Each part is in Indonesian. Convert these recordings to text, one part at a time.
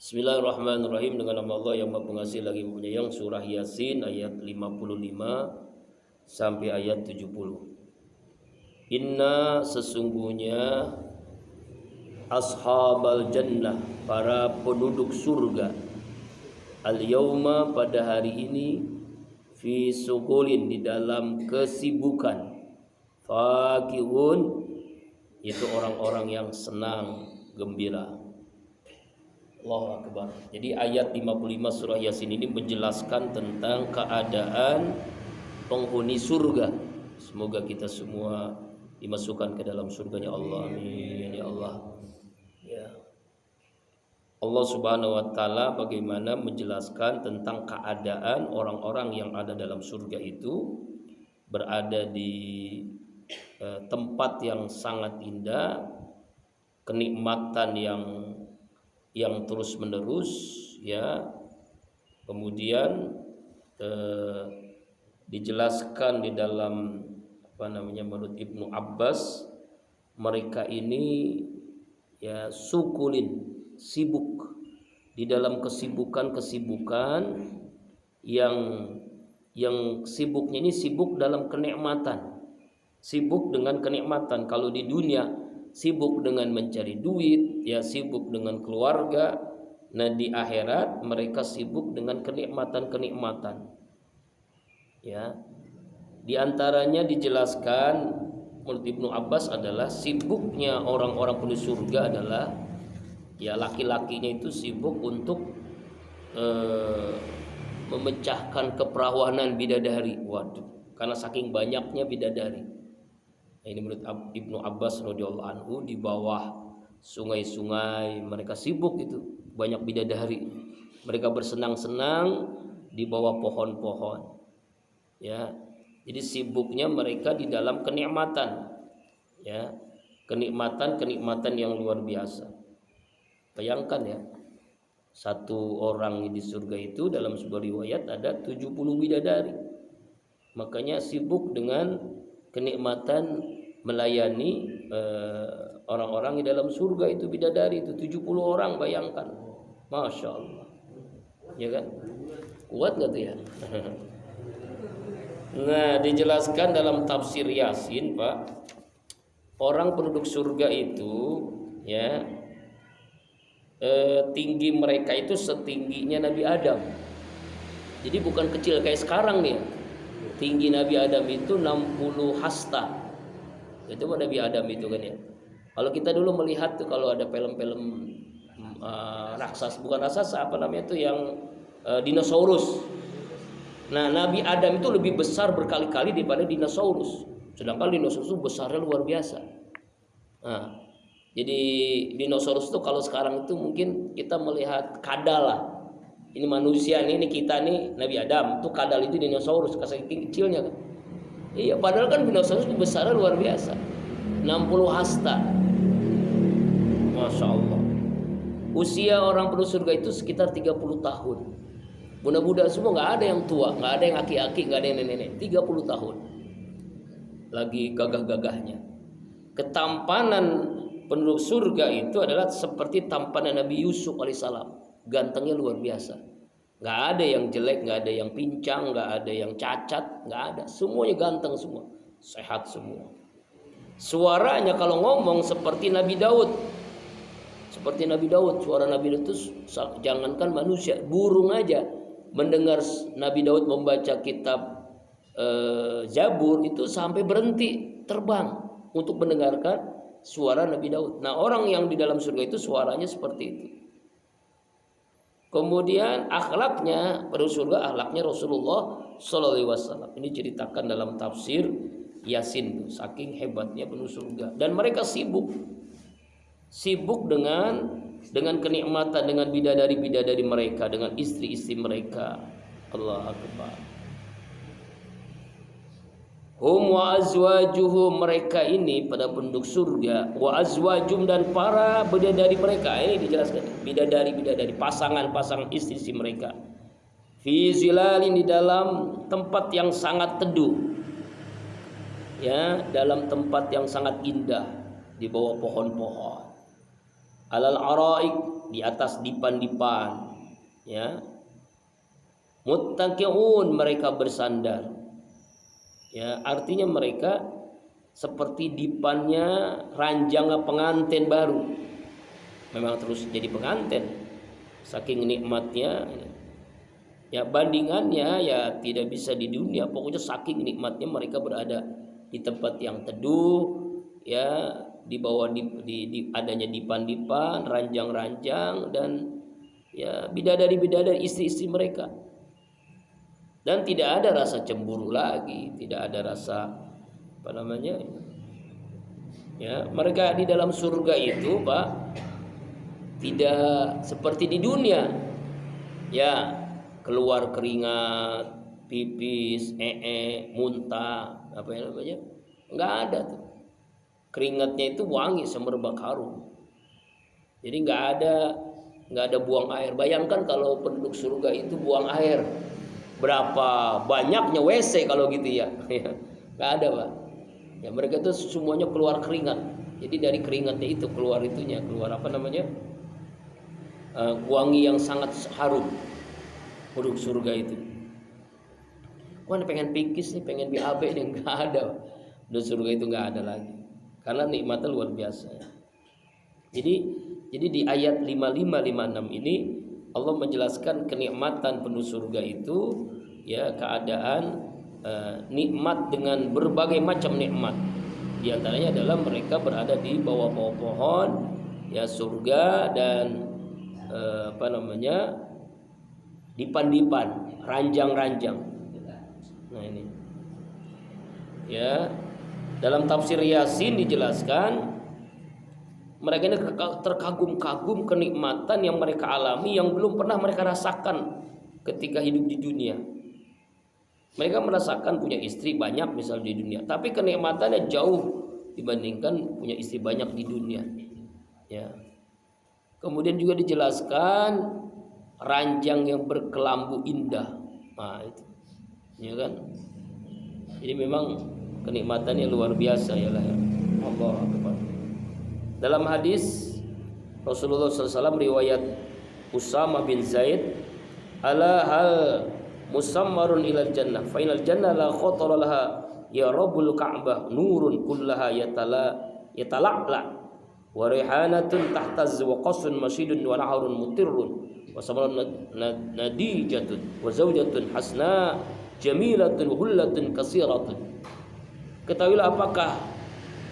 Bismillahirrahmanirrahim. Dengan nama Allah yang Maha Pengasih lagi Penyayang. Surah Yasin ayat 55 sampai ayat 70. Inna, sesungguhnya, ashabal jannah, para penduduk surga, al yauma, pada hari ini, fi sugulin, di dalam kesibukan, fakihun, yaitu orang-orang yang senang, gembira. Allahu Akbar. Jadi ayat 55 surah Yasin ini menjelaskan tentang keadaan penghuni surga. Semoga kita semua dimasukkan ke dalam surganya Allah. Amin ya Allah. Ya. Allah Subhanahu wa taala bagaimana menjelaskan tentang keadaan orang-orang yang ada dalam surga itu, berada di tempat yang sangat indah, kenikmatan yang terus menerus, ya. Kemudian dijelaskan di dalam menurut Ibnu Abbas, mereka ini ya sukulin, sibuk di dalam kesibukan yang sibuknya ini sibuk dalam kenikmatan, sibuk dengan kenikmatan. Kalau di dunia sibuk dengan mencari duit, ya sibuk dengan keluarga. Nah, di akhirat mereka sibuk dengan kenikmatan-kenikmatan. Ya. Di antaranya dijelaskan menurut Ibnu Abbas adalah sibuknya orang-orang penduduk surga adalah ya laki-lakinya itu sibuk untuk memecahkan keperawanan bidadari. Waduh, karena saking banyaknya bidadari. Ini menurut Ibnu Abbas radhiyallahu anhu, di bawah sungai-sungai mereka sibuk itu, banyak bidadari. Mereka bersenang-senang di bawah pohon-pohon. Ya. Jadi sibuknya mereka di dalam kenikmatan. Ya. Kenikmatan yang luar biasa. Bayangkan ya. Satu orang di surga itu dalam sebuah riwayat ada 70 bidadari. Makanya sibuk dengan kenikmatan melayani orang-orang di dalam surga itu, bidadari itu 70 orang, bayangkan. Masya Allah, ya kan? Kuat gak tuh ya? Nah, dijelaskan dalam tafsir Yasin, Pak, orang penduduk surga itu ya tinggi mereka itu setingginya Nabi Adam. Jadi bukan kecil kayak sekarang nih. Tinggi Nabi Adam itu 60 hasta. Itu Nabi Adam itu kan ya. Kalau kita dulu melihat tuh, kalau ada film-film raksasa, bukan raksasa, apa namanya itu yang dinosaurus. Nah, Nabi Adam itu lebih besar berkali-kali daripada dinosaurus. Sedangkan dinosaurus itu besarnya luar biasa. Nah, jadi dinosaurus itu kalau sekarang itu mungkin kita melihat kadal lah. Ini manusia nih, ini kita nih, Nabi Adam. Tuh kadal itu dinosaurus, saking kecilnya kan. Iya, padahal kan dinosaurus itu besarnya luar biasa. 60 hasta. Masya Allah. Usia orang penduduk surga itu sekitar 30 tahun. Budak-budak semua, nggak ada yang tua, nggak ada yang aki-aki, nggak ada yang nenek-nenek. 30 tahun. Lagi gagah-gagahnya. Ketampanan penduduk surga itu adalah seperti tampanan Nabi Yusuf alaihissalam. Gantengnya luar biasa. Nggak ada yang jelek, nggak ada yang pincang, nggak ada yang cacat, nggak ada. Semuanya ganteng semua, sehat semua. Suaranya kalau ngomong seperti Nabi Daud. Seperti Nabi Daud, suara Nabi Daud itu jangankan manusia, burung aja mendengar Nabi Daud membaca kitab Zabur itu sampai berhenti terbang untuk mendengarkan suara Nabi Daud. Nah, orang yang di dalam surga itu suaranya seperti itu. Kemudian akhlaknya pada surga, akhlaknya Rasulullah Sallallahu Alaihi Wasallam. Ini ceritakan dalam tafsir Yasin, saking hebatnya penduduk surga. Dan mereka sibuk dengan kenikmatan, dengan bidadari-bidadari mereka, dengan istri-istri mereka. Allah Akbar. Hum wa azwajuhum, mereka ini pada penduduk surga, wa azwajum, dan para bidadari mereka. Ini dijelaskan, bidadari-bidadari, pasangan-pasangan istri mereka. Fi zilalin, di dalam tempat yang sangat teduh. Ya, dalam tempat yang sangat indah, di bawah pohon-pohon. Alal araik, di atas dipan-dipan, ya. Muttaqi'un, mereka bersandar. Ya, artinya mereka seperti dipannya ranjang pengantin baru. Memang terus jadi pengantin saking nikmatnya. Ya, bandingannya ya tidak bisa di dunia. Pokoknya saking nikmatnya mereka berada di tempat yang teduh, ya, di bawah di adanya dipan-dipan, ranjang-ranjang, dan ya bidadari-bidadari istri-istri mereka. Dan tidak ada rasa cemburu lagi, tidak ada rasa apa namanya? Ya, mereka di dalam surga itu, Pak, tidak seperti di dunia. Ya, keluar keringat, pipis, muntah, apa yang namanya? Enggak ada tuh. Keringatnya itu wangi semerbak harum. Jadi enggak ada buang air. Bayangkan kalau penduduk surga itu buang air, berapa banyaknya WC kalau gitu ya. Enggak ada, Pak. Ya, mereka itu semuanya keluar keringat. Jadi dari keringatnya itu keluar apa namanya? Wangi yang sangat harum. Penduduk surga itu. Wah, pengen pipis nih, pengen BAB nih, enggak ada. Penduduk surga itu enggak ada lagi. Karena nikmatnya luar biasa. Jadi di ayat 55-56 ini Allah menjelaskan kenikmatan penduduk surga itu, ya, keadaan nikmat dengan berbagai macam nikmat. Di antaranya adalah mereka berada di bawah-bawah pohon, ya, surga, dan apa namanya? Dipan-dipan, ranjang-ranjang. Nah, ini. Ya, dalam tafsir Yasin dijelaskan mereka ini terkagum-kagum kenikmatan yang mereka alami yang belum pernah mereka rasakan ketika hidup di dunia. Mereka merasakan punya istri banyak misalnya di dunia, tapi kenikmatannya jauh dibandingkan punya istri banyak di dunia. Ya. Kemudian juga dijelaskan ranjang yang berkelambu indah. Nah, itu. Ya kan? Jadi memang kenikmatannya luar biasa, ya lah, ya. Allahu Akbar. Dalam hadis Rasulullah SAW riwayat Usama bin Zaid, ala hal musammarun ilal jannah fa inal jannah la khatara laha ya rabbul ka'bah nurun kullaha yatala'la wa rihanatun tahtaz wa qasun masidun wa naharun mutirrun wa samarun nadijatun wa zawjatun hasna jamilatun hullatun kasiratun. Ketahuilah, apakah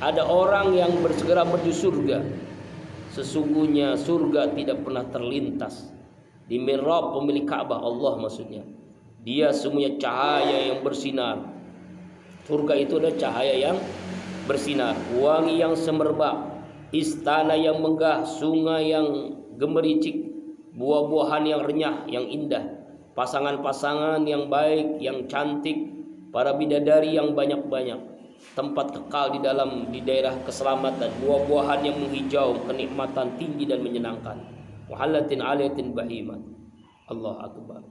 ada orang yang bersegera menuju surga. Sesungguhnya surga tidak pernah terlintas di mihrab pemilik Ka'bah, Allah maksudnya. Dia semuanya cahaya yang bersinar. Surga itu adalah cahaya yang bersinar, wangi yang semerbak, istana yang megah, sungai yang gemericik, buah-buahan yang renyah, yang indah, pasangan-pasangan yang baik, yang cantik, para bidadari yang banyak-banyak, tempat kekal di daerah keselamatan, buah-buahan yang menghijau, kenikmatan tinggi dan menyenangkan, muhallatin aliyatin bahimat. Allah akbar.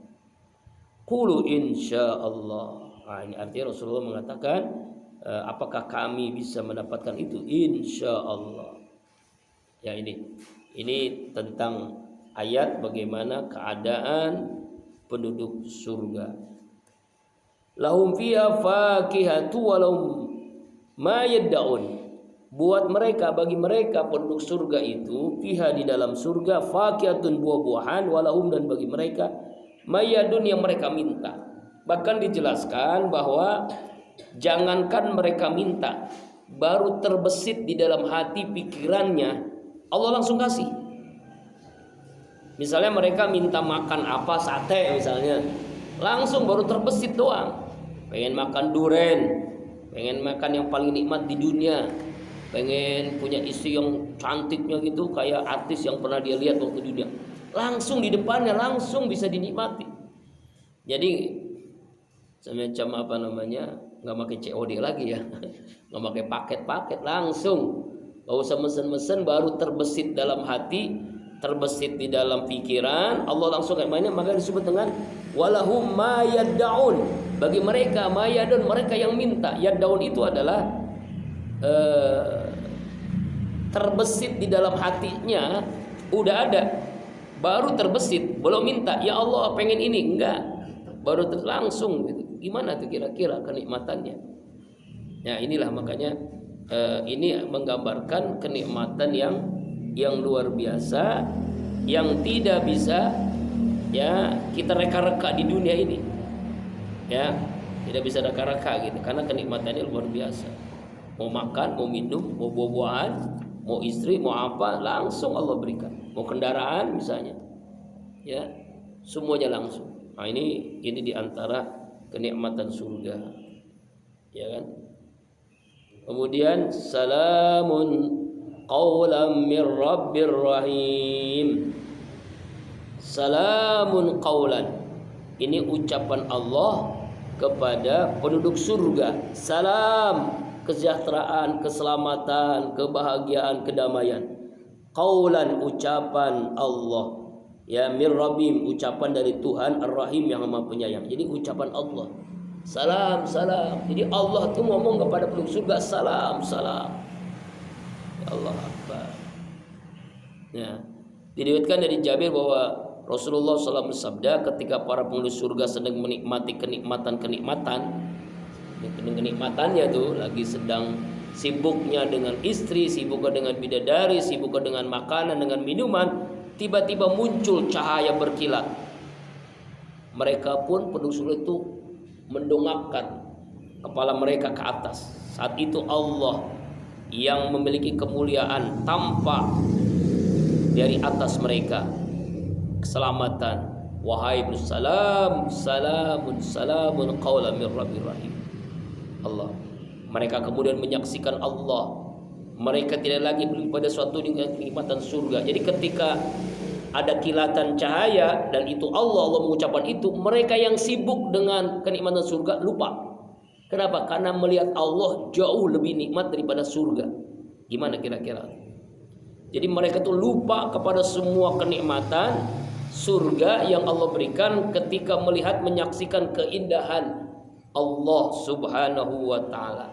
Qulu insyaallah. Nah, ini artinya Rasulullah mengatakan, apakah kami bisa mendapatkan itu? Insyaallah. Ya, ini tentang ayat bagaimana keadaan penduduk surga. Lahum fiha fakihatu walahum ma yad'un. Bagi mereka penduduk surga itu, fiha di dalam surga, fakihatun buah-buahan, walahum dan bagi mereka mayadun yang mereka minta. Bahkan dijelaskan bahwa jangankan mereka minta, baru terbesit di dalam hati pikirannya, Allah langsung kasih. Misalnya mereka minta makan apa, sate misalnya, langsung baru terbesit doang. Pengen makan duren, pengen makan yang paling nikmat di dunia, pengen punya istri yang cantiknya gitu kayak artis yang pernah dia lihat waktu dunia, langsung di depannya, langsung bisa dinikmati. Jadi semacam apa namanya, nggak pakai COD lagi ya, nggak pakai paket-paket, langsung, nggak usah mesen-mesen, baru terbesit dalam hati, terbesit di dalam pikiran, Allah langsung kayak mainnya. Maka disebut dengan walahum ma yad'un. Bagi mereka mayadun, mereka yang minta. Yad'un itu adalah terbesit di dalam hatinya, udah ada baru terbesit, belum minta ya Allah pengen ini, enggak, baru langsung gitu. Gimana tuh kira-kira kenikmatannya? Nah inilah makanya ini menggambarkan kenikmatan yang luar biasa, yang tidak bisa ya kita reka-reka di dunia ini, ya tidak bisa reka-reka gitu, karena kenikmatannya luar biasa. Mau makan, mau minum, mau buah-buahan, mau istri, mau apa, langsung Allah berikan. Mau kendaraan misalnya, ya semuanya langsung. Nah ini diantara kenikmatan surga, ya kan. Kemudian salamun qaulam mir rabbir rahim. Salamun qaulan, ini ucapan Allah kepada penduduk surga. Salam, kesejahteraan, keselamatan, kebahagiaan, kedamaian. Qaulan, ucapan Allah. Ya mir rabbim, ucapan dari Tuhan Ar-Rahim yang Maha Penyayang. Jadi ucapan Allah. Salam, salam. Jadi Allah tuh ngomong kepada penduduk surga, salam, salam. Ya Allah Akbar. Ya. Diriwayatkan dari Jabir bahwa Rasulullah SAW bersabda, ketika para penduduk surga sedang menikmati kenikmatannya tuh, lagi sedang sibuknya dengan istri, sibuknya dengan bidadari, sibuknya dengan makanan, dengan minuman, tiba-tiba muncul cahaya berkilat. Mereka pun penduduk surga itu mendongakkan kepala mereka ke atas. Saat itu Allah yang memiliki kemuliaan tampak dari atas mereka. Keselamatan, wahai ibnu salam, salamun salamun qaulan mir rabbir rahim. Allah, mereka kemudian menyaksikan Allah. Mereka tidak lagi pada suatu kenikmatan surga. Jadi ketika ada kilatan cahaya dan itu Allah mengucapkan itu, mereka yang sibuk dengan kenikmatan surga lupa. Kenapa? Karena melihat Allah jauh lebih nikmat daripada surga. Gimana kira-kira? Jadi mereka tuh lupa kepada semua kenikmatan surga yang Allah berikan ketika melihat, menyaksikan keindahan Allah Subhanahu wa ta'ala.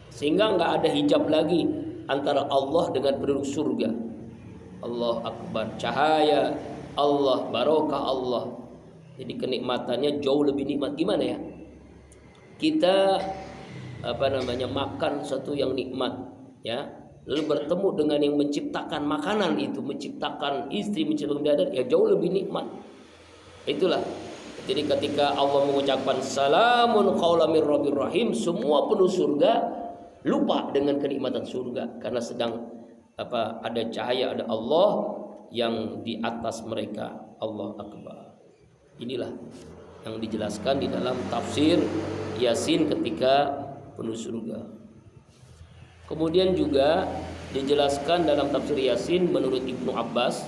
Sehingga nggak ada hijab lagi antara Allah dengan penduduk surga. Allah Akbar, cahaya Allah, barokah Allah. Jadi kenikmatannya jauh lebih nikmat. Gimana ya? Kita makan sesuatu yang nikmat, ya. Lalu bertemu dengan yang menciptakan makanan itu, menciptakan istri, menciptakan bidadari, ya jauh lebih nikmat. Itulah. Jadi ketika Allah mengucapkan salamun qaulan mir rabbir rahim, semua penduduk surga lupa dengan kenikmatan surga karena sedang ada cahaya, ada Allah yang di atas mereka. Allah Akbar. Inilah yang dijelaskan di dalam tafsir Yasin ketika penduduk surga. Kemudian juga dijelaskan dalam tafsir Yasin menurut Ibnu Abbas,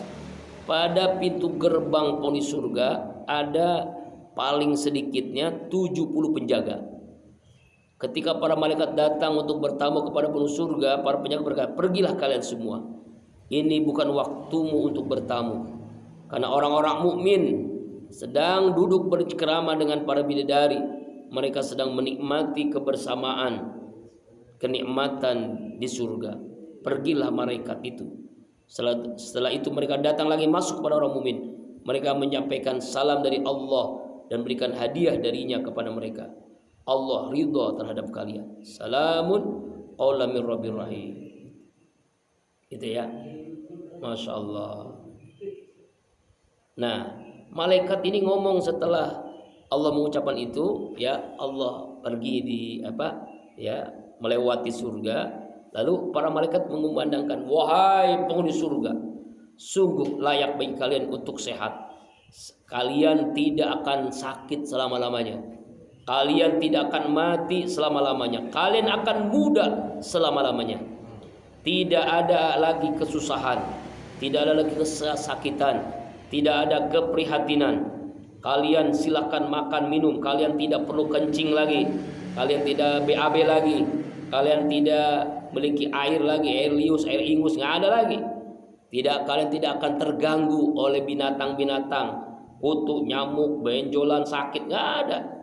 pada pintu gerbang penduduk surga ada paling sedikitnya 70 penjaga. Ketika para malaikat datang untuk bertamu kepada penduduk surga, para penjaga berkata, pergilah kalian semua. Ini bukan waktumu untuk bertamu. Karena orang-orang mukmin sedang duduk bercengkrama dengan para bidadari. Mereka sedang menikmati kebersamaan, kenikmatan di surga. Pergilah malaikat itu. Setelah itu mereka datang lagi masuk kepada orang mukmin. Mereka menyampaikan salam dari Allah dan berikan hadiah darinya kepada mereka. Allah ridha terhadap kalian. Salamun qaulan mir rabbir rahim. Itu ya. Masya Allah. Nah, malaikat ini ngomong setelah Allah mengucapkan itu, ya Allah pergi melewati surga. Lalu para malaikat mengumandangkan, wahai penghuni surga, sungguh layak bagi kalian untuk sehat. Kalian tidak akan sakit selama-lamanya. Kalian tidak akan mati selama-lamanya. Kalian akan muda selama-lamanya. Tidak ada lagi kesusahan, tidak ada lagi kesakitan, tidak ada keprihatinan. Kalian silakan makan minum. Kalian tidak perlu kencing lagi. Kalian tidak BAB lagi. Kalian tidak memiliki air lagi, air lius, air ingus, nggak ada lagi. Kalian tidak akan terganggu oleh binatang-binatang, kutu, nyamuk, benjolan, sakit, nggak ada.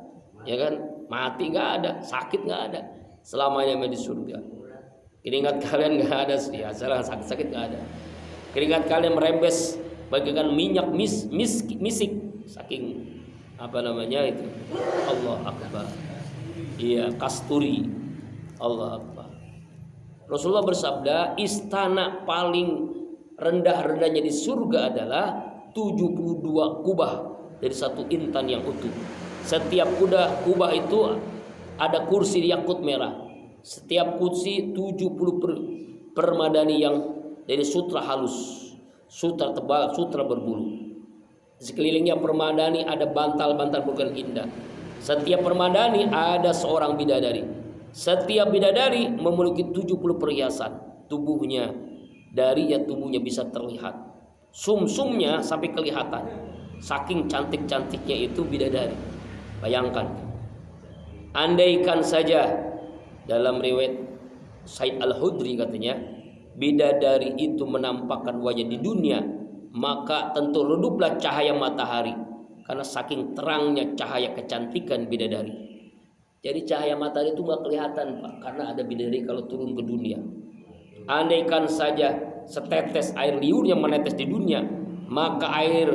Ya kan, mati nggak ada, sakit nggak ada, selamanya di surga. Keringat kalian nggak ada, ya salah sakit nggak ada. Keringat kalian merembes bagaikan minyak misik, saking apa namanya itu. Allah Akbar. Iya, kasturi. Allah Akbar. Rasulullah bersabda, istana paling rendah-rendahnya di surga adalah 72 kubah dari satu intan yang utuh. Setiap kubah itu ada kursi yakut merah. Setiap kursi 70 permadani yang dari sutra halus, sutra tebal, sutra berbulu. Sekelilingnya permadani ada bantal-bantal bergen indah. Setiap permadani ada seorang bidadari. Setiap bidadari memiliki 70 perhiasan. Tubuhnya, darinya tubuhnya bisa terlihat. Sumsumnya sampai kelihatan. Saking cantik-cantiknya itu bidadari. Bayangkan. Andaikan saja dalam riwayat Said Al-Hudri katanya, bidadari itu menampakkan wajah di dunia, maka tentu reduplah cahaya matahari karena saking terangnya cahaya kecantikan bidadari. Jadi cahaya matahari itu nggak kelihatan, Pak, karena ada bidadari kalau turun ke dunia. Andaikan saja setetes air liur yang menetes di dunia, maka air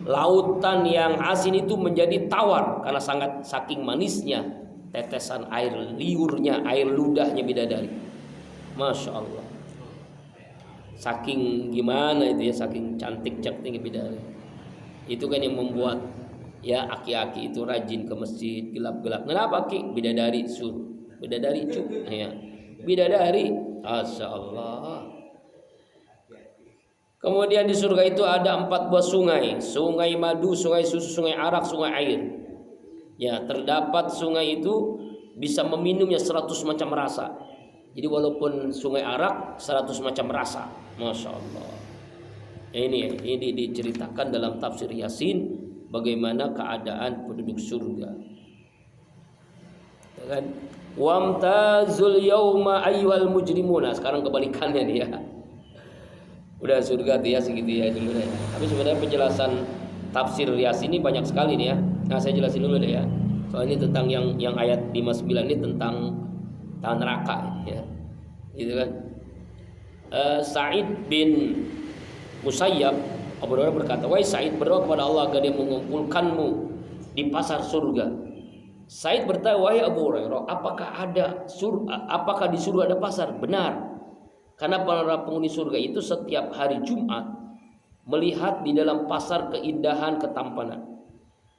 lautan yang asin itu menjadi tawar karena sangat saking manisnya tetesan air liurnya, air ludahnya bidadari. Masya Allah. Saking gimana itu ya, saking cantiknya bidadari. Itu kan yang membuat ya aki-aki itu rajin ke masjid gelap-gelap. Kenapa Ki? Bidadari suruh. Bidadari cuk. Ya. Bidadari. Masya Allah. Kemudian di surga itu ada 4 buah sungai. Sungai madu, sungai susu, sungai arak, sungai air. Ya, terdapat sungai itu bisa meminumnya 100 macam rasa. Jadi walaupun sungai arak 100 macam rasa. Masya Allah. Ini diceritakan dalam tafsir Yasin bagaimana keadaan penduduk surga. Ya kan? Wamtazul yauma ayyuhal mujrimuna. Sekarang kebalikannya nih ya. Udah surga tuh ya segitu ya dulu deh. Tapi sebenarnya penjelasan tafsir Yasin ini banyak sekali nih ya. Nah, saya jelasin dulu deh ya. Soalnya ini tentang yang ayat 59 ini tentang neraka ya. Gitu kan. Sa'id bin Musayyab Abu Hurairah berkata, "Wahai Sa'id, berdoa kepada Allah agar Dia mengumpulkanmu di pasar surga." Sa'id bertanya, "Wahai Abu Hurairah, apakah di surga ada pasar?" Benar. Karena para penghuni surga itu setiap hari Jumat melihat di dalam pasar keindahan ketampanan.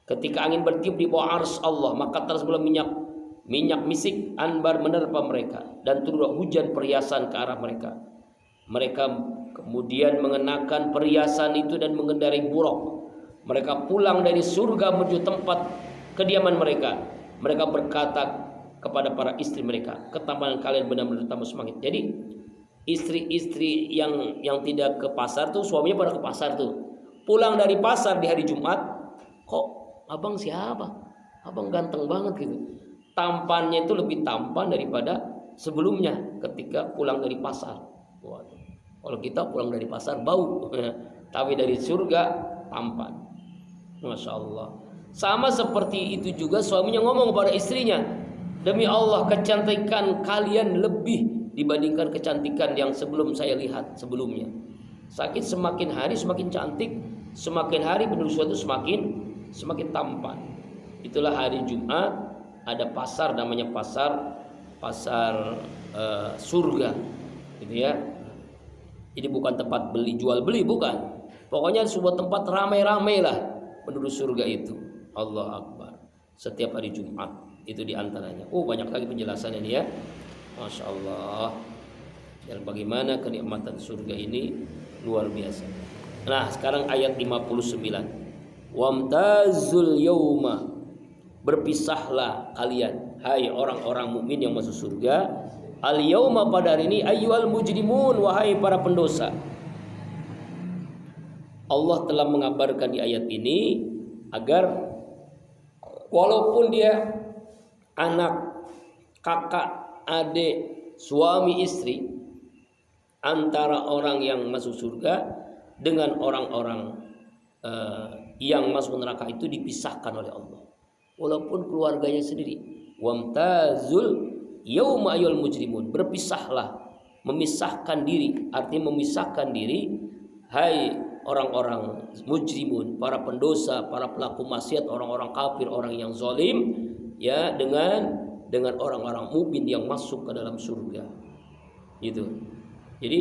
Ketika angin bertiup di bawah arsy Allah, maka tersebelah minyak misik anbar menerpa mereka dan turunlah hujan perhiasan ke arah mereka. Mereka kemudian mengenakan perhiasan itu dan mengendarai buruk. Mereka pulang dari surga menuju tempat kediaman mereka. Mereka berkata kepada para istri mereka, "Ketampanan kalian benar-benar tambah semakin." Jadi istri-istri yang tidak ke pasar tuh suaminya pada ke pasar tuh. Pulang dari pasar di hari Jumat, "Kok abang siapa? Abang ganteng banget gitu." Tampannya itu lebih tampan daripada sebelumnya ketika pulang dari pasar. Waduh. Kalau kita pulang dari pasar bau, tapi dari surga tampan. Masya Allah. Sama seperti itu juga suaminya ngomong kepada istrinya, "Demi Allah, kecantikan kalian lebih dibandingkan kecantikan yang sebelum saya lihat sebelumnya." Sakit semakin hari semakin cantik, semakin hari penduduk suatu semakin tampan. Itulah hari Jumat ada pasar namanya pasar surga, gitu ya. Ini bukan tempat beli jual beli, bukan. Pokoknya sebuah tempat ramai-ramai lah penduduk surga itu. Allah Akbar. Setiap hari Jumat itu diantaranya. Banyak lagi penjelasan ini ya. Masya Allah. Dan bagaimana kenikmatan surga ini luar biasa. Nah, sekarang ayat 59. Wamtazul yauma, berpisahlah kalian, hai orang-orang mukmin yang masuk surga. Al yauma, pada hari ini, ayyuhal mujrimun, wahai para pendosa. Allah telah mengabarkan di ayat ini agar walaupun dia anak, kakak, adik, suami, istri, antara orang yang masuk surga dengan orang-orang yang masuk neraka itu dipisahkan oleh Allah. Walaupun keluarganya sendiri. Wamtazul yauma ayyuhal mujrimun, berpisahlah, memisahkan diri, artinya memisahkan diri, hai orang-orang mujrimun, para pendosa, para pelaku maksiat, orang-orang kafir, orang yang zalim, ya, dengan orang-orang mukmin yang masuk ke dalam surga. Gitu. Jadi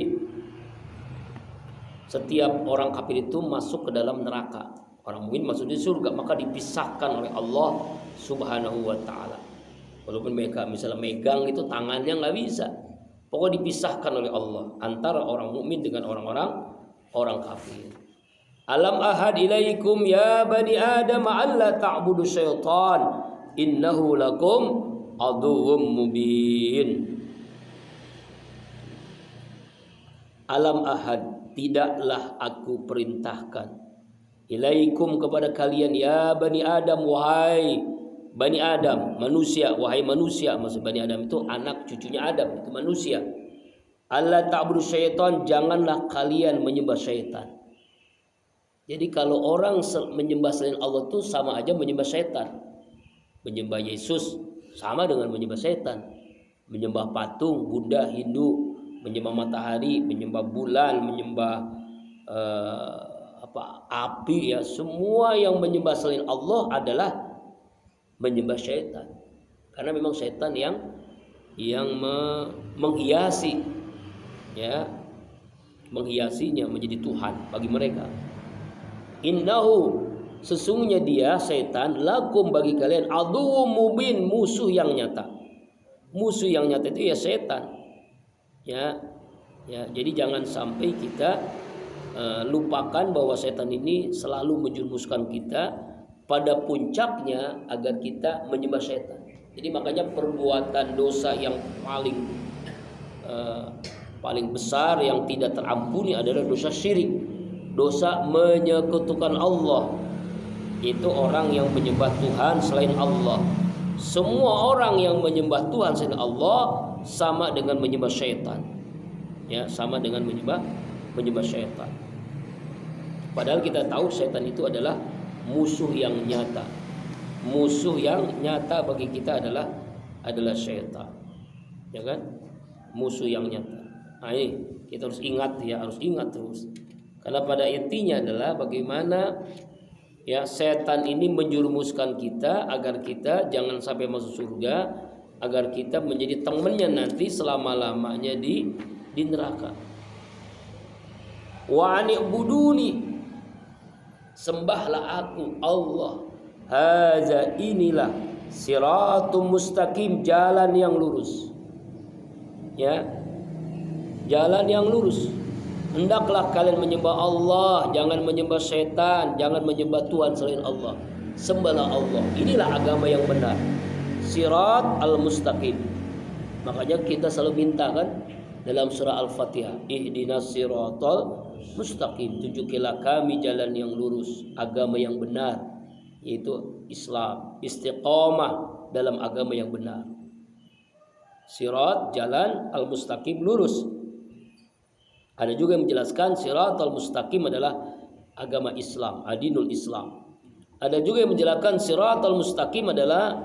setiap orang kafir itu masuk ke dalam neraka, orang mukmin masuk di surga, maka dipisahkan oleh Allah Subhanahu wa taala. Walaupun mereka misalnya megang itu tangannya nggak bisa, pokoknya dipisahkan oleh Allah antara orang mukmin dengan orang kafir. Alam ahad ilaikum ya bani adam alla ta'budu syaitan innahu lakum aduwwum mubin. Alam ahad, tidaklah aku perintahkan ilaikum kepada kalian ya bani adam, wahai bani adam, manusia, wahai manusia. Maksud bani adam itu anak cucunya Adam, itu manusia. Allah ta'budu syaitan, janganlah kalian menyembah syaitan. Jadi kalau orang menyembah selain Allah itu sama aja menyembah syaitan. Menyembah Yesus sama dengan menyembah syaitan. Menyembah patung, Buddha, Hindu, menyembah matahari, menyembah bulan, menyembah api, ya, semua yang menyembah selain Allah adalah menyembah syaitan. Karena memang syaitan yang menghiasi, ya, menghiasinya menjadi Tuhan bagi mereka. Innahu, sesungguhnya dia syaitan, lakum bagi kalian, aduwwum mubin, musuh yang nyata. Musuh yang nyata itu ya syaitan. Ya, jadi jangan sampai kita lupakan bahwa syaitan ini selalu menjerumuskan kita pada puncaknya agar kita menyembah syaitan. Jadi makanya perbuatan dosa yang paling besar yang tidak terampuni adalah dosa syirik, dosa menyekutukan Allah. Itu orang yang menyembah Tuhan selain Allah. Semua orang yang menyembah Tuhan selain Allah sama dengan menyembah syaitan. Ya, sama dengan menyembah syaitan. Padahal kita tahu syaitan itu adalah musuh yang nyata. Musuh yang nyata bagi kita adalah syaitan. Ya kan? Musuh yang nyata. Nah, ini kita harus ingat, ya, harus ingat terus. Karena pada intinya adalah bagaimana, ya, setan ini menjerumuskan kita agar kita jangan sampai masuk surga, agar kita menjadi temannya nanti selama-lamanya di neraka. Wa ani'buduni, sembahlah aku Allah. Haza, inilah siratum mustaqim, jalan yang lurus. Ya, jalan yang lurus. Hendaklah kalian menyembah Allah, jangan menyembah setan, jangan menyembah Tuhan selain Allah. Sembahlah Allah. Inilah agama yang benar. Sirat al-mustaqim. Makanya kita selalu minta kan dalam surah Al-Fatihah, ihdinas siratal mustaqim, tunjukilah kami jalan yang lurus, agama yang benar, yaitu Islam. Istiqomah dalam agama yang benar. Sirat, jalan, al-mustaqim, lurus. Ada juga yang menjelaskan siratal mustaqim adalah agama Islam, adinul Islam. Ada juga yang menjelaskan siratal mustaqim adalah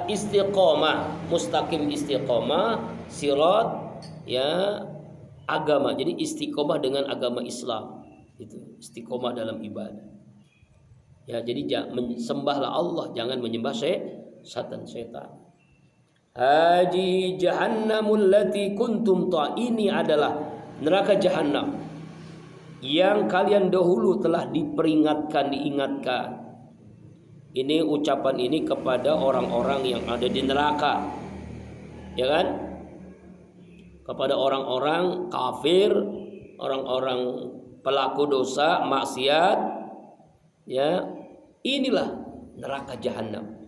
istiqomah, mustaqim istiqomah, sirat, ya, agama. Jadi istiqomah dengan agama Islam. Itu istiqomah dalam ibadah. Ya, jadi sembahlah Allah, jangan menyembah setan. Haji jahannamul lati kuntum ta, ini adalah neraka jahannam yang kalian dahulu telah diingatkan. Ini ucapan ini kepada orang-orang yang ada di neraka, ya kan? Kepada orang-orang kafir, orang-orang pelaku dosa, maksiat, ya. Inilah neraka jahannam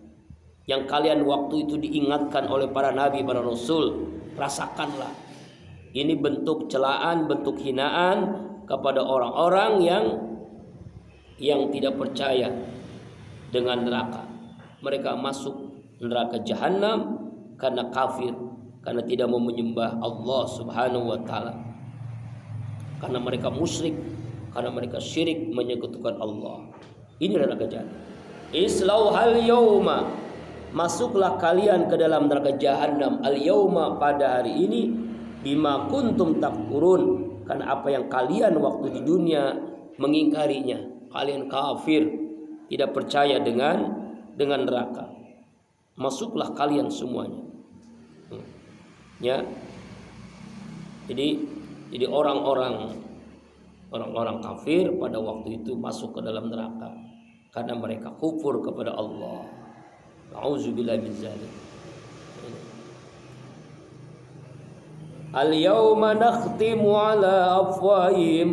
yang kalian waktu itu diingatkan oleh para nabi, para rasul. Rasakanlah. Ini bentuk celaan, bentuk hinaan kepada orang-orang yang tidak percaya dengan neraka. Mereka masuk neraka jahanam karena kafir, karena tidak mau menyembah Allah Subhanahu wa taala. Karena mereka musyrik, karena mereka syirik menyekutukan Allah. Ini neraka jahanam. Islauhal yauma, masuklah kalian ke dalam neraka jahanam al yauma, pada hari ini, bima kuntum takfurun, karena apa yang kalian waktu di dunia mengingkarinya. Kalian kafir, tidak percaya dengan neraka. Masuklah kalian semuanya. Ya. Jadi orang-orang kafir pada waktu itu masuk ke dalam neraka karena mereka kufur kepada Allah. Nauzubillah min dzalik. Al-yawma nakhtimu ala afwahihim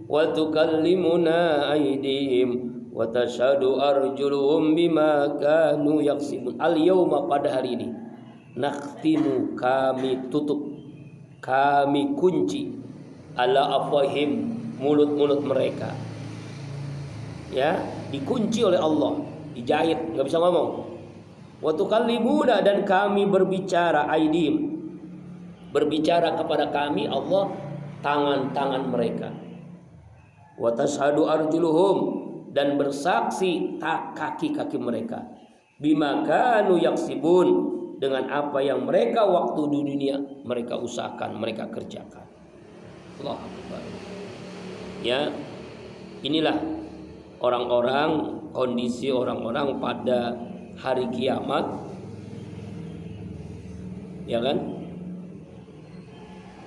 wa tukallimuna aydihim wa tashhadu arjuluhum bima kanu yaksibun. Al-yawma, pada hari ini, nakhtimu, kami tutup, kami kunci, ala afwahihim, mulut-mulut mereka. Ya, dikunci oleh Allah, dijahit, nggak bisa ngomong. Wa tukallimuna, dan kami berbicara, aydihim, berbicara kepada kami Allah tangan-tangan mereka. Wa tashhadu arjuluhum, dan bersaksi kaki-kaki mereka. Bima kanu yaksibun, dengan apa yang mereka waktu di dunia mereka usahakan, mereka kerjakan. Allahu Akbar. Ya, inilah orang-orang, kondisi orang-orang pada hari kiamat, ya kan?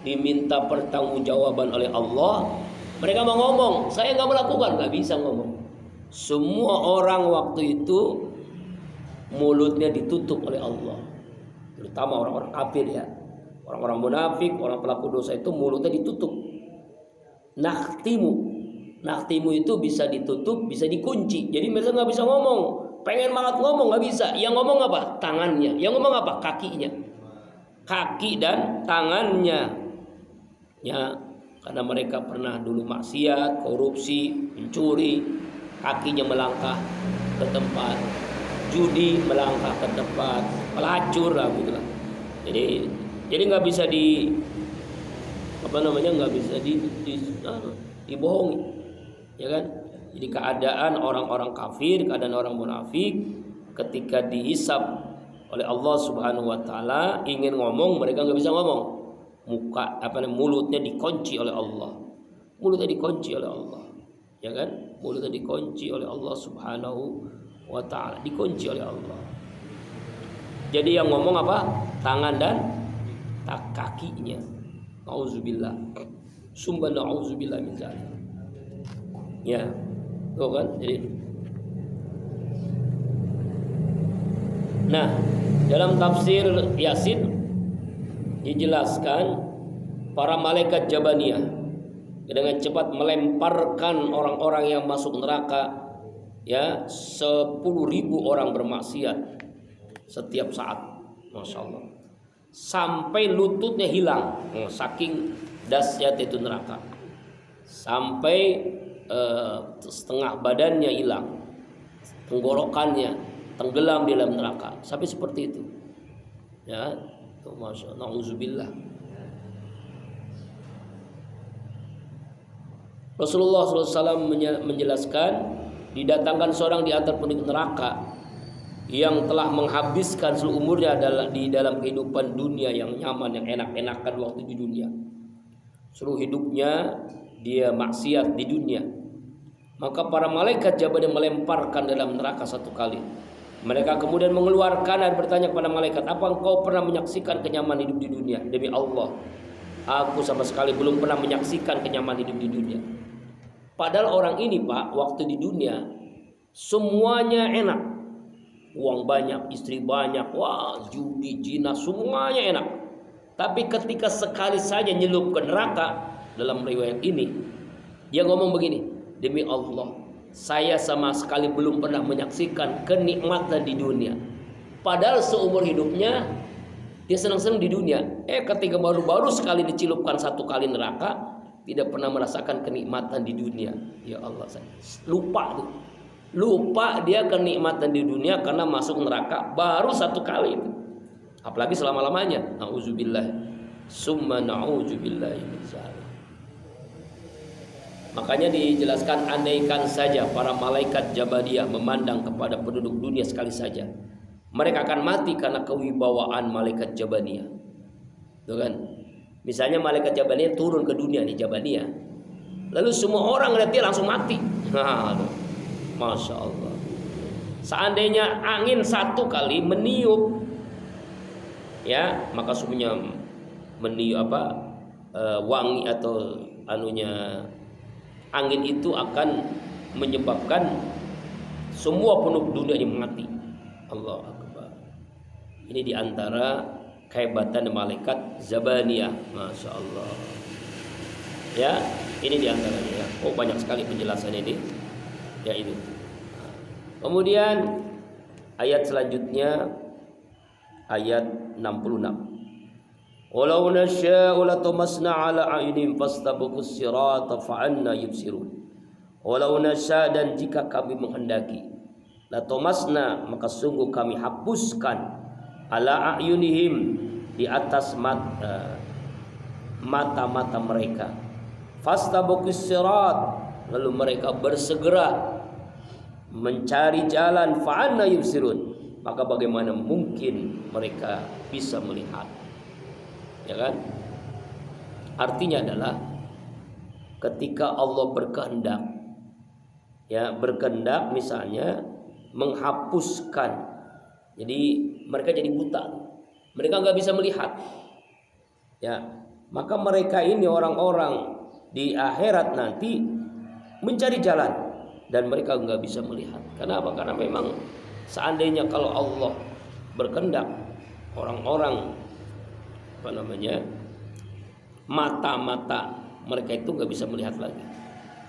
Diminta pertanggungjawaban oleh Allah, mereka mau ngomong, saya nggak melakukan, nggak bisa ngomong. Semua orang waktu itu mulutnya ditutup oleh Allah, terutama orang-orang kafir ya, orang-orang munafik, orang pelaku dosa itu mulutnya ditutup. Nakhtimu itu bisa ditutup, bisa dikunci. Jadi mereka nggak bisa ngomong. Pengen banget ngomong nggak bisa. Yang ngomong apa? Tangannya. Yang ngomong apa? Kakinya. Kaki dan tangannya. Ya, karena mereka pernah dulu maksiat, korupsi, mencuri. Kakinya melangkah ke tempat judi, melangkah ke tempat pelacur lah gitulah. Jadi nggak bisa nggak bisa dibohongi, ya kan? Jadi keadaan orang-orang kafir, keadaan orang munafik ketika dihisab oleh Allah Subhanahu wa taala, ingin ngomong mereka nggak bisa ngomong. Mulutnya dikunci oleh Allah. Mulutnya dikunci oleh Allah. Ya kan? Mulutnya dikunci oleh Allah Subhanahu wa taala, dikunci oleh Allah. Jadi yang ngomong apa? Tangan dan kakinya. Nauzubillah. Summa nauzubillah min dzalik. Ya. Tuh kan? Jadi nah, dalam tafsir Yasin dijelaskan para malaikat Jabaniyah dengan cepat melemparkan orang-orang yang masuk neraka, ya, 10.000 orang bermaksiat setiap saat, masya Allah, sampai lututnya hilang, saking dahsyat itu neraka, sampai setengah badannya hilang, tenggorokannya tenggelam di dalam neraka, sampai seperti itu, ya, tuh, masya Allah, nauzubillah. Rasulullah SAW menjelaskan, didatangkan seorang di antara penduduk neraka yang telah menghabiskan seluruh umurnya di dalam kehidupan dunia yang nyaman, yang enak-enakan waktu di dunia. Seluruh hidupnya dia maksiat di dunia. Maka para malaikat Jabaniyah melemparkan dalam neraka satu kali. Mereka kemudian mengeluarkan dan bertanya kepada malaikat, apa engkau pernah menyaksikan kenyamanan hidup di dunia? Demi Allah, aku sama sekali belum pernah menyaksikan kenyamanan hidup di dunia. Padahal orang ini, Pak, waktu di dunia semuanya enak. Uang banyak, istri banyak, wah, judi, zina, semuanya enak. Tapi ketika sekali saja nyelup ke neraka, dalam riwayat ini dia ngomong begini, demi Allah, saya sama sekali belum pernah menyaksikan kenikmatan di dunia. Padahal seumur hidupnya dia senang-senang di dunia. Ketika baru-baru sekali dicelupkan satu kali neraka, tidak pernah merasakan kenikmatan di dunia. Ya Allah, saya lupa tuh. Lupa dia kenikmatan di dunia karena masuk neraka baru satu kali itu. Apalagi selama-lamanya. Nauzubillah. Summa nauzubillah min dzalik. Makanya dijelaskan, andaikan saja para malaikat Jabaniyah memandang kepada penduduk dunia sekali saja, mereka akan mati karena kewibawaan malaikat Jabaniyah. Tuh kan? Misalnya malaikat Jabaniyah turun ke dunia nih Jabaniyah. Lalu semua orang lihat dia langsung mati. Nah, Masya Allah. Seandainya angin satu kali meniup, ya, maka semuanya meniup wangi atau anunya angin itu akan menyebabkan semua penduduk dunia ini mati. Allah Akbar. Ini diantara kehebatan malaikat Zabaniyah, Masya Allah. Ya, ini diantaranya. Ya. Oh, banyak sekali penjelasan ini. Ya itu. Kemudian ayat selanjutnya ayat 66. Walau nasya'u latamasna 'ala a'yunihim fastabaqus sirata fa'anna yubsirun. Walau nasya, dan jika kami menghendaki, latamasna, maka sungguh kami hapuskan, ala a'yunihim, di atas mata-mata mereka. Fastabaqus sirat, lalu mereka bersegera mencari jalan, fa'anna yubsirun, maka bagaimana mungkin mereka bisa melihat. Ya kan? Artinya adalah ketika Allah berkehendak, ya, berkehendak misalnya menghapuskan, jadi mereka jadi buta, mereka nggak bisa melihat, ya, maka mereka ini orang-orang di akhirat nanti mencari jalan dan mereka nggak bisa melihat. Kenapa? Karena memang seandainya kalau Allah berkehendak, orang-orang mata-mata mereka itu nggak bisa melihat lagi.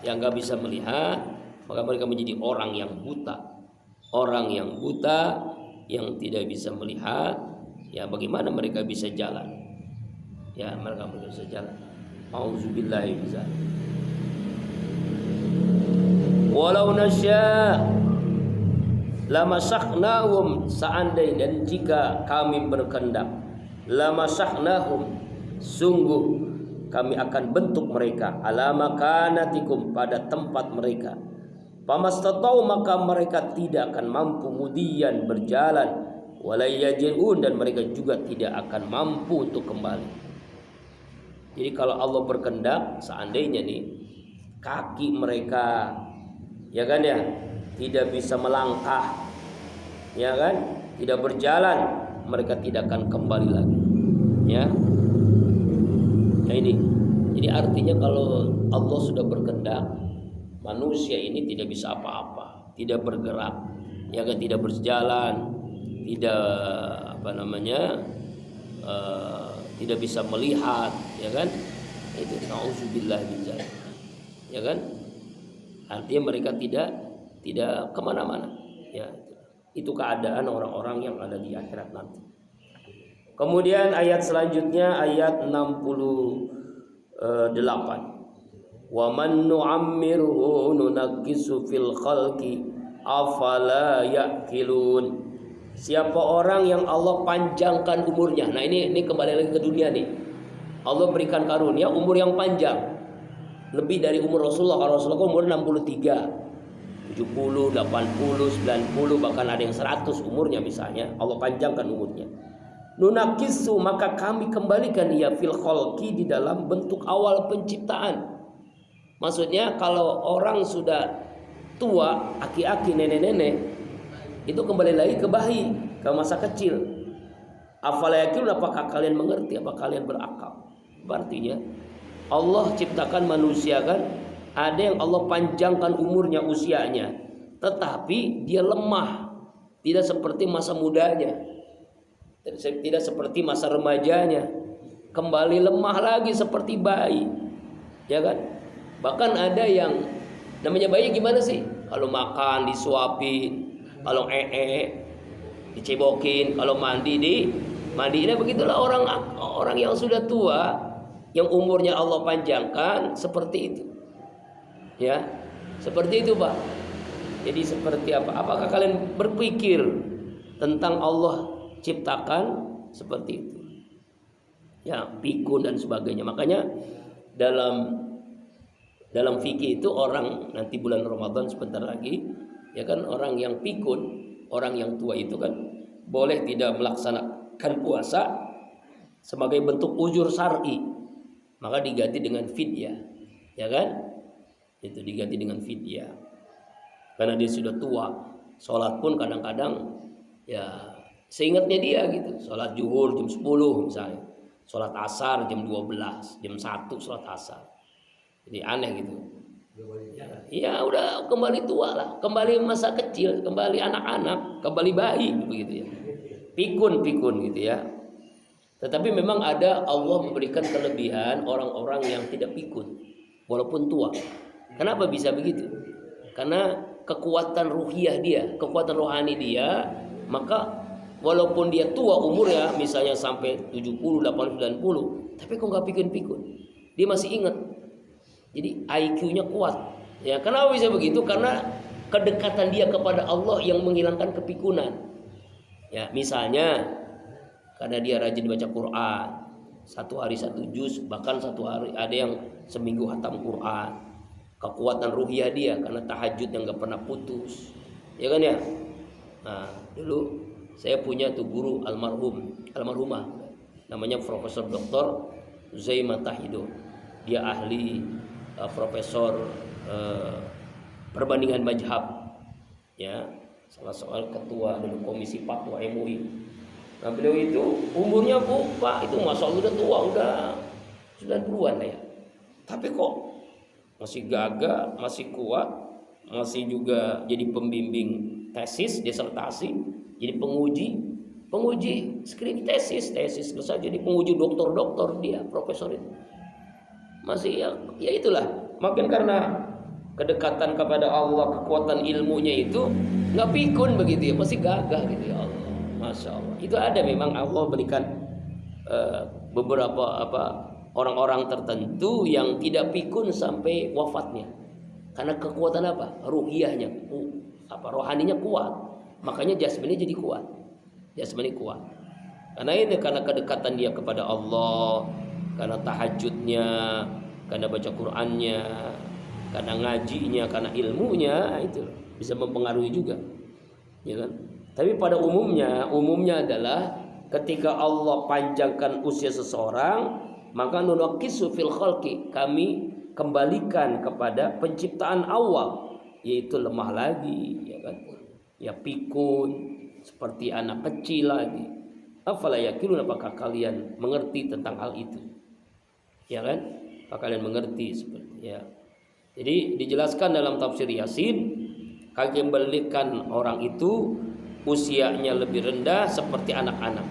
Yang nggak bisa melihat, maka mereka menjadi orang yang buta. Orang yang buta, yang tidak bisa melihat, ya bagaimana mereka bisa jalan? Ya, mereka bisa jalan. Auzubillahi min dzalik. Walau nasya lamasakhnahum, seandainya dan jika kami berkehendak, lamasakhnahum, sungguh kami akan bentuk mereka, ala makanatikum, pada tempat mereka. Pamastatau, maka mereka tidak akan mampu mudian berjalan, walayajirun, dan mereka juga tidak akan mampu untuk kembali. Jadi kalau Allah berkehendak, seandainya nih kaki mereka, ya kan ya, tidak bisa melangkah, ya kan, tidak berjalan, mereka tidak akan kembali lagi. Ya. Nah ini. Jadi artinya kalau Allah sudah berkehendak, manusia ini tidak bisa apa-apa, tidak bergerak, ya kan, tidak berjalan, tidak tidak bisa melihat, ya kan? Itu nauzubillah min dzalik. Ya kan? Artinya mereka tidak kemana-mana. Ya, itu keadaan orang-orang yang ada di akhirat nanti. Kemudian ayat selanjutnya ayat 68. Wa man nu'ammirhu nunaqqisu fil khalqi afala ya'qilun. Siapa orang yang Allah panjangkan umurnya. Nah ini kembali lagi ke dunia nih. Allah berikan karunia umur yang panjang, lebih dari umur Rasulullah. Kalau Rasulullah umur 63, 70, 80, 90, bahkan ada yang 100 umurnya misalnya. Allah panjangkan umurnya. Nunakisu, maka kami kembalikan dia fil khalqi, di dalam bentuk awal penciptaan. Maksudnya kalau orang sudah tua, aki-aki, nenek-nenek, itu kembali lagi ke bayi, ke masa kecil. Afala yaqilun, apakah kalian mengerti, apakah kalian berakal? Artinya Allah ciptakan manusia kan, ada yang Allah panjangkan umurnya, usianya, tetapi dia lemah, tidak seperti masa mudanya, tidak seperti masa remajanya, kembali lemah lagi seperti bayi, ya kan? Bahkan ada yang namanya bayi gimana sih? Kalau makan disuapin, kalau dicebokin, kalau mandinya begitulah orang yang sudah tua, yang umurnya Allah panjangkan, seperti itu. Ya, seperti itu, Pak. Jadi seperti apa? Apakah kalian berpikir tentang Allah ciptakan seperti itu? Ya, pikun dan sebagainya. Makanya dalam fikih itu orang nanti bulan Ramadan sebentar lagi, ya kan, orang yang pikun, orang yang tua itu kan boleh tidak melaksanakan puasa sebagai bentuk uzur syar'i. maka diganti dengan fidyah, ya kan? Itu diganti dengan fidyah. Karena dia sudah tua, sholat pun kadang-kadang ya seingatnya dia gitu. Sholat zuhur jam 10 misalnya, sholat asar jam 12, jam 1 sholat asar. Jadi aneh gitu. Ya udah kembali tua lah, kembali masa kecil, kembali anak-anak, kembali bayi begitu ya. Pikun gitu ya. Tetapi memang ada, Allah memberikan kelebihan orang-orang yang tidak pikun walaupun tua. Kenapa bisa begitu? Karena kekuatan ruhiyah dia, kekuatan rohani dia, maka walaupun dia tua umurnya, misalnya sampai 70, 80, 90, tapi kok nggak pikun-pikun. Dia masih ingat. Jadi IQ-nya kuat. Ya, kenapa bisa begitu? Karena kedekatan dia kepada Allah yang menghilangkan kepikunan. Ya, misalnya karena dia rajin baca Quran, satu hari satu juz, bahkan satu hari ada yang seminggu hatam Quran. Kekuatan ruhiyah dia karena tahajud yang gak pernah putus, ya kan ya. Nah, dulu saya punya tuh guru almarhumah, namanya Profesor Dr. Zaimah Tahido. Dia ahli profesor perbandingan mazhab, ya, salah seorang ketua dari komisi fatwa MUI. Nah, beliau itu umurnya Pak itu masa udah tua, udah 90-an lah ya. Tapi kok masih gagah, masih kuat, masih juga jadi pembimbing tesis, disertasi, jadi penguji skrip tesis selesai, jadi penguji doktor dia, profesor itu. Masih ya itulah. Makin karena kedekatan kepada Allah, kekuatan ilmunya itu nggak pikun begitu ya, masih gagah gitu ya Allah. Masya Allah. Itu ada memang Allah berikan beberapa orang-orang tertentu yang tidak pikun sampai wafatnya. Karena kekuatan apa? Ruhiyahnya, rohaninya kuat. Makanya jasmani jadi kuat. Jasmani kuat. Karena ini karena kedekatan dia kepada Allah, karena tahajudnya, karena baca Qur'annya, karena ngajinya, karena ilmunya, itu bisa mempengaruhi juga. Ya kan? Tapi pada umumnya adalah ketika Allah panjangkan usia seseorang, maka nunaqisu fil khalqi, kami kembalikan kepada penciptaan awal, yaitu lemah lagi, ya kan? Ya pikun seperti anak kecil lagi. Afala yaqilun, apakah kalian mengerti tentang hal itu? Ya kan? Apakah kalian mengerti seperti ya. Jadi dijelaskan dalam tafsir Yasin, kami kembalikan orang itu usianya lebih rendah seperti anak-anak.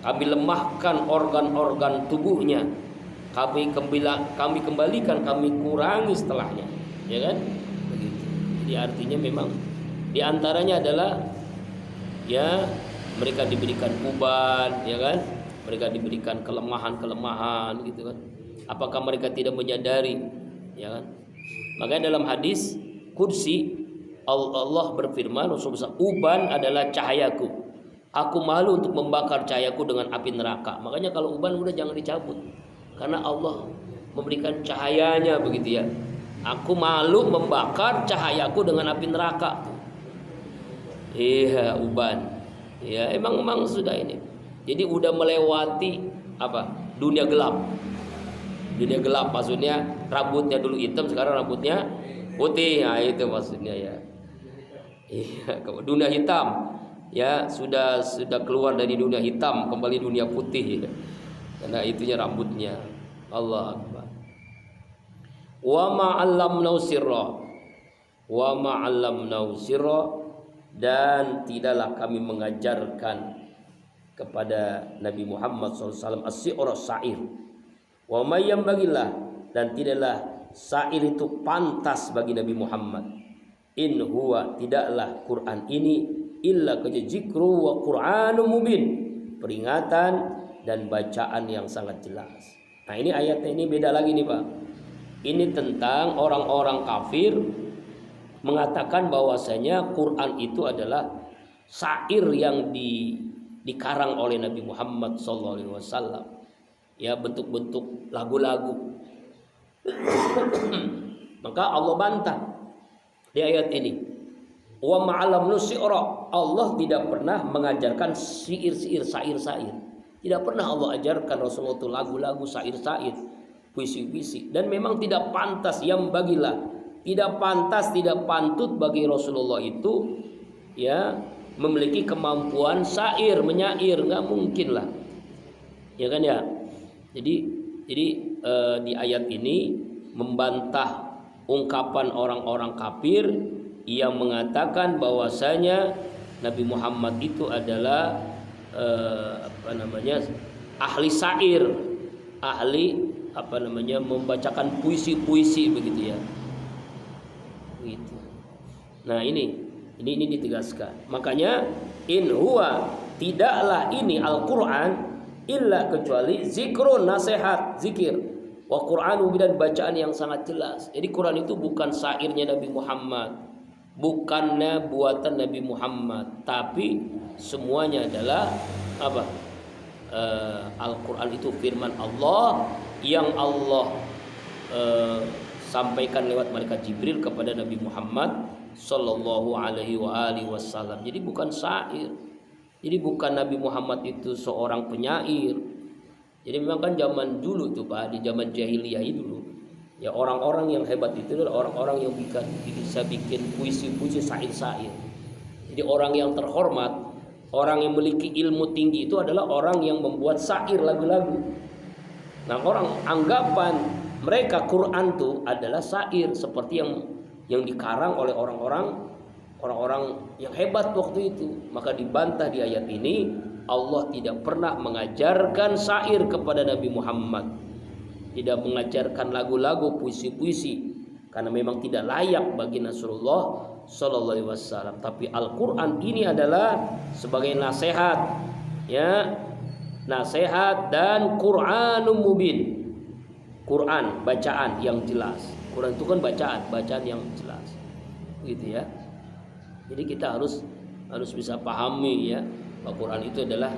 Kami lemahkan organ-organ tubuhnya. Kami kembalikan, kami kurangi setelahnya. Ya kan? Begitu. Jadi artinya memang diantaranya adalah ya mereka diberikan uban, ya kan? Mereka diberikan kelemahan gitu kan. Apakah mereka tidak menyadari? Ya kan? Makanya dalam hadis qudsi Allah berfirman, Rasulullah, uban adalah cahayaku. Aku malu untuk membakar cahayaku dengan api neraka. Makanya kalau uban udah jangan dicabut. Karena Allah memberikan cahayanya begitu ya. Aku malu membakar cahayaku dengan api neraka. Iya, uban. Ya, emang sudah ini. Jadi udah melewati dunia gelap. Dunia gelap maksudnya rambutnya dulu hitam, sekarang rambutnya putih. Nah, itu maksudnya ya. Iya, dunia hitam ya, sudah keluar dari dunia hitam kembali dunia putih ya. Karena itunya rambutnya. Allah Akbar. Wa ma'allamnau sirra, dan tidaklah kami mengajarkan kepada Nabi Muhammad SAW as-si'ra, sa'ir. Wa mayyam bagilah, dan tidaklah sa'ir itu pantas bagi Nabi Muhammad. In huwa, tidaklah Quran ini illa zikru wa Qur'anun mubin, peringatan dan bacaan yang sangat jelas. Nah, ini ayatnya ini beda lagi nih Pak. Ini tentang orang-orang kafir mengatakan bahwasanya Quran itu adalah syair yang dikarang oleh Nabi Muhammad SAW. Ya, bentuk-bentuk lagu-lagu. Maka Allah bantah di ayat ini, wa ma'alamnu syi'ra, Allah tidak pernah mengajarkan syair-syair. Tidak pernah Allah ajarkan Rasulullah itu lagu-lagu syair-syair. puisi-puisi, dan memang tidak pantas, yang bagilah tidak pantas, tidak pantut bagi Rasulullah itu ya memiliki kemampuan syair, menyair, nggak mungkin lah, ya kan ya. Jadi di ayat ini membantah ungkapan orang-orang kafir yang mengatakan bahwasanya Nabi Muhammad itu adalah ahli syair, ahli membacakan puisi-puisi begitu ya. Begitu. Nah, ini ditegaskan. Makanya in huwa, tidaklah ini Al-Qur'an illa kecuali zikrun, nasihat, zikir, wa Qur'anu, dan bacaan yang sangat jelas. Jadi Quran itu bukan syairnya Nabi Muhammad, bukannya buatan Nabi Muhammad, tapi semuanya adalah apa? Al-Quran itu firman Allah yang Allah sampaikan lewat malaikat Jibril kepada Nabi Muhammad sallallahu alaihi wasallam. Jadi bukan syair. Jadi bukan Nabi Muhammad itu seorang penyair. Jadi memang kan zaman dulu tuh Pak, di zaman jahiliyah dulu, ya orang-orang yang hebat itu adalah orang-orang yang bisa bikin puisi-puisi, syair-syair. Jadi orang yang terhormat, orang yang memiliki ilmu tinggi itu adalah orang yang membuat syair, lagu-lagu. Nah, orang anggapan mereka Quran itu adalah syair, seperti yang dikarang oleh orang-orang yang hebat waktu itu. Maka dibantah di ayat ini, Allah tidak pernah mengajarkan syair kepada Nabi Muhammad, tidak mengajarkan lagu-lagu, puisi-puisi, karena memang tidak layak bagi Rasulullah sallallahu alaihi wasallam. Tapi Al-Qur'an ini adalah sebagai nasihat, ya, nasihat dan Qur'anum mubin. Quran bacaan yang jelas. Quran itu kan bacaan yang jelas. Gitu ya. Jadi kita harus bisa pahami ya, bahwa Quran itu adalah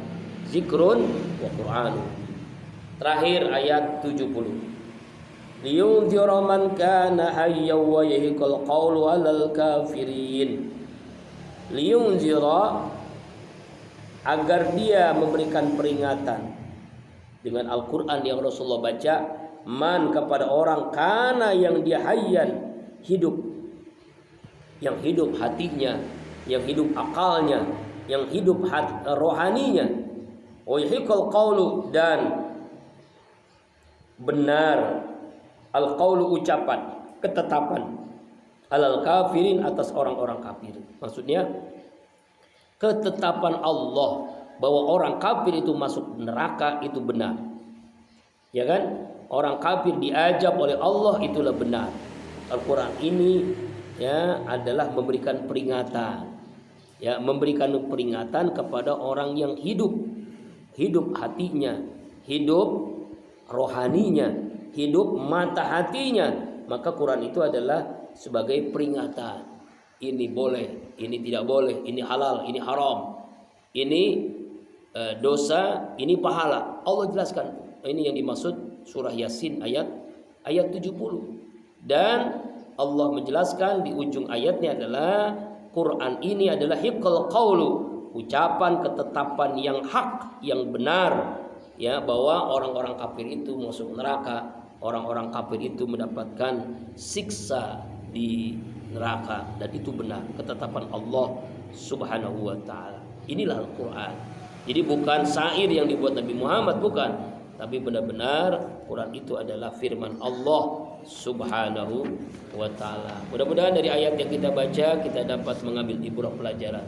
zikrun wa Qur'an. Terakhir ayat 70. Liyunzira man kana hayyan wa yahiqal qawlu 'alal kafirin. Liyunzira, agar dia memberikan peringatan dengan Al-Qur'an yang Rasulullah baca, man kepada orang kana yang dia hayyan, hidup, yang hidup hatinya, yang hidup akalnya, yang hidup rohaninya, wa yahiqal qawlu, dan benar al-qaulu ucapan, ketetapan, alal kafirin atas orang-orang kafir. Maksudnya ketetapan Allah bahwa orang kafir itu masuk neraka itu benar. Ya kan? Orang kafir diajab oleh Allah itulah benar. Al-Qur'an ini ya adalah memberikan peringatan. Ya, memberikan peringatan kepada orang yang hidup hatinya, hidup rohaninya, hidup mata hatinya. Maka Quran itu adalah sebagai peringatan. Ini boleh, ini tidak boleh, ini halal, ini haram, ini dosa, ini pahala. Allah jelaskan. Ini yang dimaksud surah Yasin ayat 70. Dan Allah menjelaskan di ujung ayatnya adalah Quran ini adalah hiqal qaulu, ucapan ketetapan yang hak, yang benar. Ya, bahwa orang-orang kafir itu masuk neraka, orang-orang kafir itu mendapatkan siksa di neraka, dan itu benar ketetapan Allah Subhanahu wa taala. Inilah Al-Qur'an. Jadi bukan syair yang dibuat Nabi Muhammad, bukan, tapi benar-benar Quran itu adalah firman Allah Subhanahu wa taala. Mudah-mudahan dari ayat yang kita baca kita dapat mengambil ibrah pelajaran.